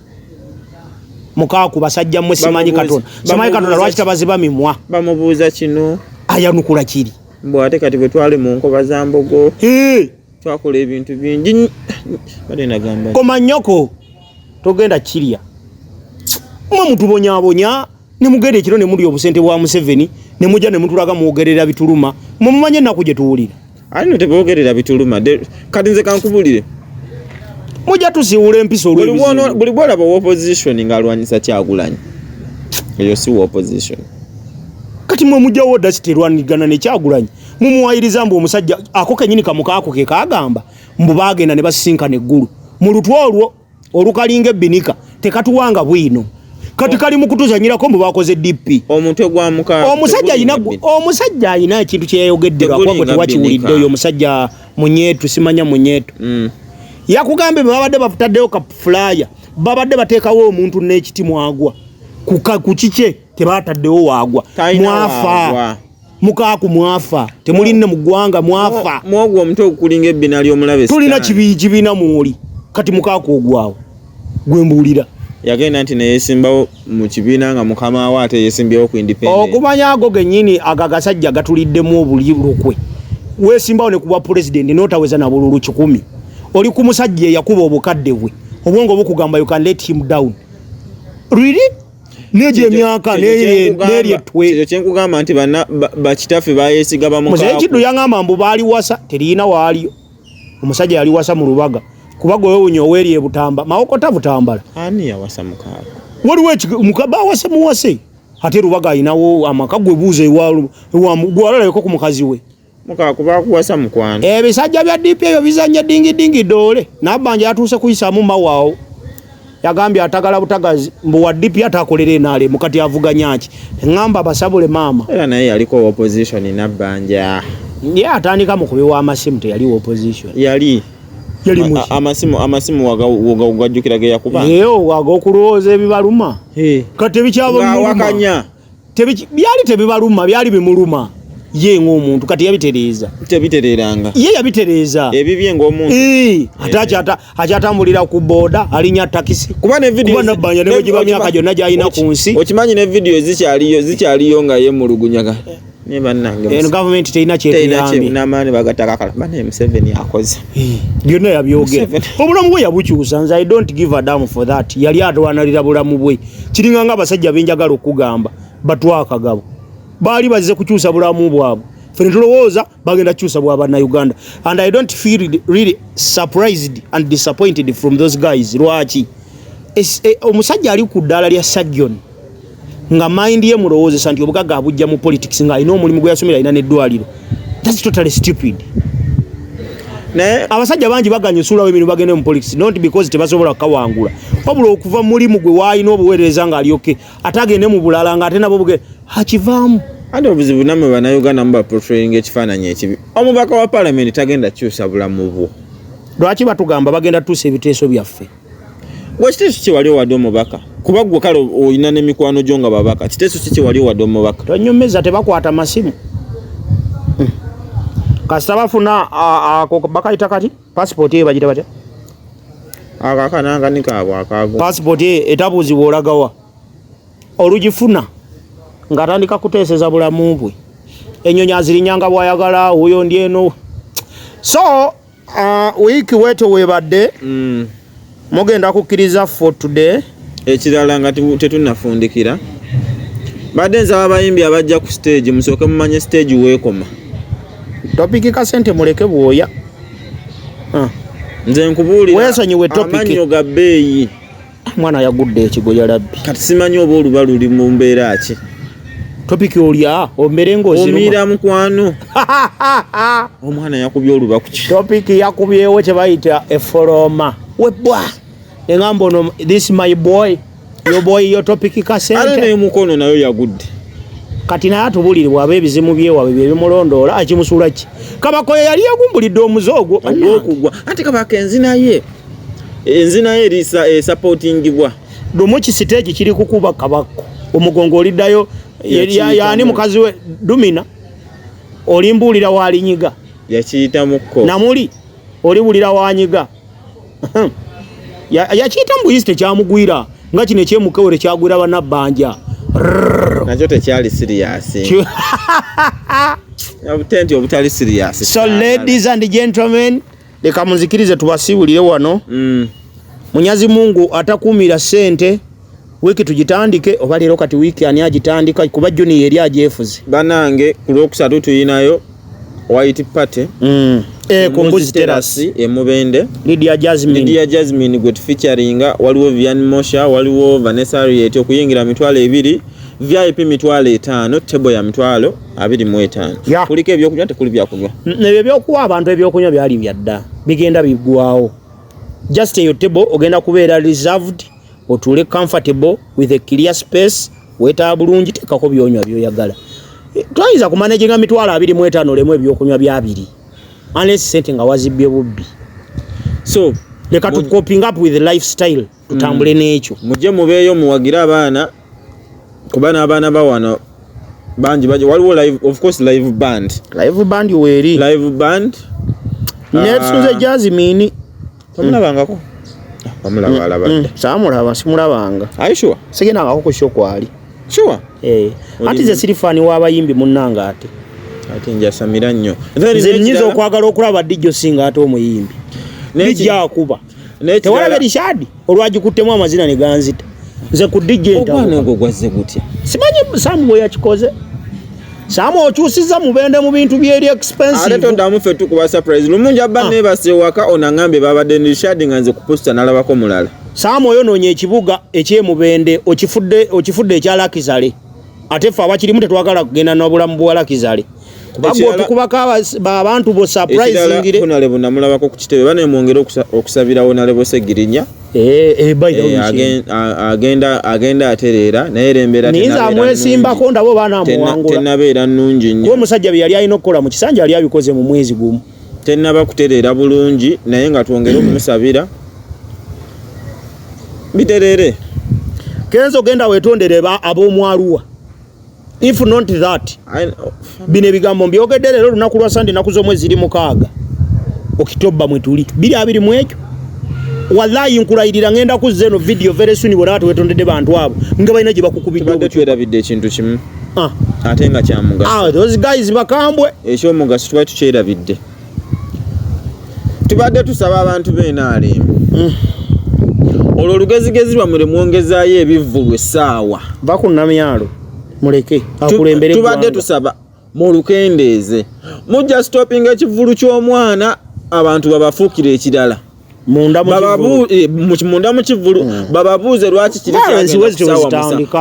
Mukaaku basajja mmwe simanyi Katonda. Simanyi Katonda lwaki tabaziba mimwa. Bamubuuza kino. Ayanukula kiri. Mbwe ate kati bwe twali mu nkoba za mbogo. Twakola ebintu bingi. Bade nagamba. Koma nnyoko. Togenda kirya. Mwe mutubonyaabonya. Ne mugende ekiro ne muli obusente bwa Museveni ne mujja ne mutulaga muogerera bituluma mumanye ennaku gye tuwulira. Alino teboogerera bituluma kati nze kankubulire mujja tusiwula empiso olw'ebizibu. Buli bwolaba opposition ng'alwanyisa Kyagulanyi eyo si opposition. Kati mwe mujjawo dasi terwanigana ne Kyagulanyi mumuwayiriza mbu omusajja ako kenyini kamukaako ke kaagamba mbu baagenda ne basisinkana eggulu mu lutwa olwo olukalinga ebbinika tekatuwanga bwino. Kati kali mukutuzanyirako mbu bakoze DP. Omutwe gwa muka. Omusajja alina ekintu kye yayogedderwako kwe tewakiwulidde oyo omusajja Munyeetu simanya Munyeetu. Yakugambe babadde bafutaddeyo ka flyer. Babadde bateekawo omuntu n'ekiti mwagwa. Ku kike tebataddewo waagwa. Mwafa. Mukaaku mwafa. Temulinne mu ggwanga mwafa. Mwagwa omutwe okulinga ebbina ly'omulabe. Tulina kibiina muuli. Kati Mukaaku ogwawo. Gwe mbuulira. Yagenda nti ne yesimbawo mu kibiina nga mukama we ate yesimbyewo ku independent. Okumanya ago gennyini agagasajja gatuliddemu obulirukwe. Weesimbawo ne kuba president n'otaweza na bululu 10. Oli ku musajja yakuba obukadde bwe. Obwongo bukugamba you can let him down. Really? Neje emyaka n'eryetwe. Ekyo kyenkugamba nti bakitaffe bayeesiga bamukaaku. Muzeyi Kiddu yangamba mbu baali wasa terina waaliyo. Omusajja yali wasa mu Lubaga. Kubago wewe nyoweri ebutamba maokota butambala ani yawasa mukaaku waliwo mukaba wasa muwase ate Lubaga ayinawo amakagwe buuze wa gwalala yoko ku mukazi we mukaaku bakuwasa mukwano ebisajja bya DP eyo bizanya dingi dole nabanja atuse kuyisamu mawao yagambye atagala butagazi mbu wa DP atakolere nale mukati avuganya ki ngamba basabule mama era naye yaliko opposition nabanja ye atandika mu kubiwa amasimu te yali opposition yali amasimu wagajjukirage yakuba eyo wagokulooza ebibaluma kati ebikyabo wakanya byali tebibaluma byali bimuluma ye ng'omuntu kati yabitereeza tebitereranga ye yabitereeza ebibye ng'omuntu akyatambulira ku boda alinya takisi kuba ne video nabanja ne wegiba myaka gyonna gyalina ku nsi okimanyi ne video zikyaliyo nga ye mulugunyaga ne bannange government teina kyetuyambi n'amaani bagatakakala bane Museveni akoze byonna yabyogera obulamu bwe yabukyusa nze I don't give a damn for that yali atwanalira bulamu bwe kiringa nga abasajja benjagala okugamba batwakagabo baali bazize kukyusa bulamu bwabwe fene tulowooza bagenda kyusa bw'abana Uganda and I don't feel really surprised and disappointed from those guys lwaki omusajja ali ku ddaala lya Sagion nga mind ye mulowozesa nti obugaga abujja mu politics nga alina omulimu gwe yasomera alina n'eddwaliro. That's totally stupid. Abasajja bangi baganyusula w'ebintu bagende mu politics not because tebasobola kawangula. Wabula okuva mulimu gwe waayina obuweereza nga alyoke atagende mu bulala nga ate nabo buge hakivaamu ate obuzibu namwe bannayuganda muba portraying ekifaananyi ekibi. Omubaka wa paalamenti tagenda kyusa bulamu bwo. Lwaki batugamba bagenda tuusa ebiteeso byaffe? Gwe kiteeso ki wali owadde omubaka? Kuba gwe kale olina n'emikwano gyo nga babaka. Kiteeso ki wali owadde omubaka? Tonyumeza tebakwata masimu. Kasita bafuna ako bakayita kati passport ye bagita batya? Akakananga ni kaabwe akaago. Passport ye etabuuzibwa olagawa. Olugifuna ng'atandika kuteeseza bulamu bwe. Ennyonyi azirinyanga bw'ayagala oyo ndi eno. So wiiki weeto weebadde mugenda kukkiriza for today. Ekirala nga tetunnafundikira. Badde nsaba abayimbi abajja ku stage musooke mumanye stage weekoma. Topiki kasente muleke bwoya. Nze nkubuulira weesonyiwe topiki amannyo ga bbeeyi. Mwana yagudde ekigoya labbi. Kati simanyi oba oluba luli mu mbeera ki. Topiki olya ombere ng'oziruma. Omira mukwano. Omwana yakubye oluba ku ki. Topiki yakubyewo kye bayita eforoma. Webwa. Engamba ono this my boy. Your boy your topiki kasente. Ale n'emukono nayo yagudde. Kati naye atubulirwa abeebizimu byewabwe byebimulondoola akimusuula ki. Kabako yali yagumbulidde omuzoogo ogw'okugwa. Ate Kabaka enzina ye erisa supportingibwa. Lumu ki stage kiri kukuba Kabako. Omugongo oliddayo yaani mukazi we Dumina. Olimbuulira waalinyiga. Yakiyita mukko. Namuli olibulira waanyiga. Yakiyita mu buyisi kyamugwira. Nga kino ekyemukewere kyagwira bannabbanja. Nakyo tekyali serious. Obutenti obutali serious. So ladies and gentlemen, leka munzikirize tubasiibulire wano. Munyazi Mungu atakuumira sente wiki tugitandike oba leero kati wiki ani agitandika kuba Juni yeri ajefuze. Banange ku Lwokusatu tuyinayo White Party. Kumbuzi Terrace Mubende. Lydia Jasmine gwe featuringa waliwo Vian Mosha waliwo Vanessa Riet okuyingira mitwalo 2 VIP mitwalo 5 tebo ya mitwalo 25 kuliko ebyokunywa tekuli byakunywa nebyo byokuwa abantu ebyokunywa byali byadda bigenda biggwawo just your table ogenda kubeera reserved otule comfortable with a clear space weta bulungi tekako byonywa byoyagala twayinza kumanaginga mitwalo 25 lemu ebyokunywa bya 2 unless sente nga wazibye bubbi so leka tu coping up with the lifestyle tutambule n'ekyo mujje mubeeyo muwagira abaana kubana abaana bawana banji baje waliwo live of course live band weri live band netsuze Jasmine omulabangako omulaba alabadde samulaba simulabanga are sure sigenda ngako ku show kwali sure ati ze sirifani w'abayimbi munnanga ate njasamira nnyo nze nyiza okwagala okulaba dijjo singa ate omuyimbi dijja akuba tewalabe Richard olwagikuttemu amazina ne ganzita nze ku DJ obwana ngo gwazze gutya simanyi Samu bwe yakikoze Samu okyusiza mubende mu bintu byeri expensive ate tondamu ffe tukuba surprise lumungi abba nebase waka onangambe babadde ne Richard nga nze ku poster nalabako mulala Samu oyonoonya ekibuga ekyemubende okifudde ekyalakizale ate ffe abakirimu tetwagala kugenda n'obulamu bwalakizale kubaka abantu bo surprisingire Honorable namulabako ku kitebe bane mwongere okusabira Honorable Segirinya agenda aterera naye rembera niza mwesimbako ndabo bana muwangula tenabeera nnungi nnyo ko musajja bye yali ayina okukola mu kisanja yali abikoze mu mwezi gumu tenaba kuterera bulungi naye nga twongere okumusabira biterere kenzo genda wetondere ab'omwaluwa. If not that, bine bigambo mbyogedde leero lunaku lwa Sunday naku zomwe ziri mukaaga okitoba mwetuli 2 wallahi nkulayirira ngenda kuzza eno video very soon bwe naatu wetondedde bantu abo nga balina gye bakukubidde badde twerabidde ekintu kimu ate nga kyamugaso those guys bakambwe ekyomugaso tuba tukyerabidde tubadde tusaba abantu b'enaale olwo olugezigezi lwammwe mwongezaayo ebivvulu essaawa bakunnamyalo muleke akulembere tubadde tusaba mu lukendeeze mujja stopping ekivvulu ky'omwana abantu babafuukira ekirala munda mu kivvulu bababuuze lwaki kiri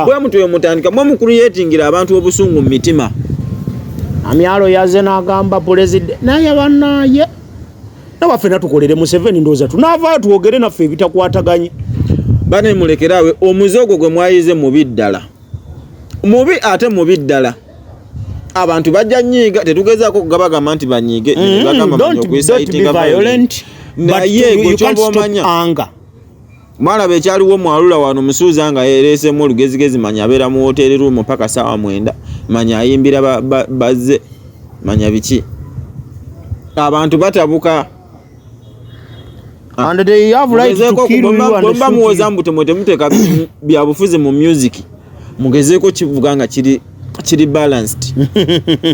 bwe mutwe mutandika mwe mu creatingira abantu obusungu mu mitima amyalo yaze n'agamba president naye bannaye nabaffe natukolere mu 7 ndooza tunaavaayo tuwogere naffe ebitakwataganye bane mulekerawe omuze ogwo gwe mwayize mubi ddala mubi ate mubi ddala abantu bajja nyiiga tetugezaako kugabagamba nti banyiige bagamba don't be violent naye gwe kyoba omanya mwalaba ekyaliwo mwalula wano musuuza nga yereesemu olugezigezi manya abeera mu hoteeri ruumu paka saawa 9 manya ayimbira bazze manya biki abantu batabuka and they have right to kill you and shoot muwoza mbu temuteeka byabufuzi mu music mugezeeko kivuga nga kiri balanced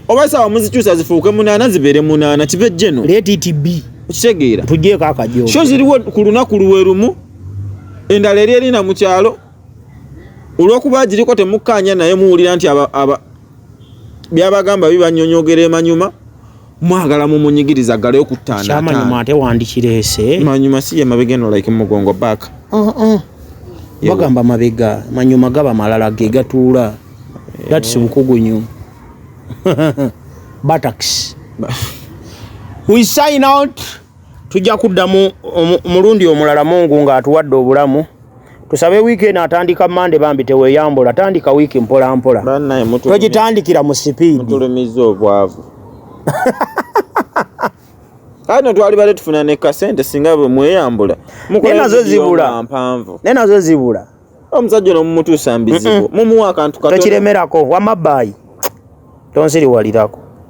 oba saawa muzikyusa zifuuke 8 zibeere 8 kibe jeno let it be okitegeera tugyeko akajo sho ziriwo ku lunaku luwerumu endala eri erina mu kyalo olw'okuba giriko temukkaanya naye muwulira nti byabagamba bibanyonyogera emanyuma mwagala mumunyigiriza galeyo kuttaana kyamanyuma ate wandikireese manyuma si ye mabega eno like mugongo back bagamba mabega manyuma gaba malala ge gatuula that's bukugunyu buttocks we sign out tujja kuddamu mulundi omulala Mungu ng'atuwadde obulamu tusabe weekend atandika Monday bambi teweyambula tandika wiki mpola mpola togitandikira mu speed mutulumiza obwavu Ano twali bale tufuna ne kasente singa bwe mweyambula nenazo zibula omusajja no mumutuusa mbizibu mumuwa akantu katono tokiremerako wamabayi tonsiri walirako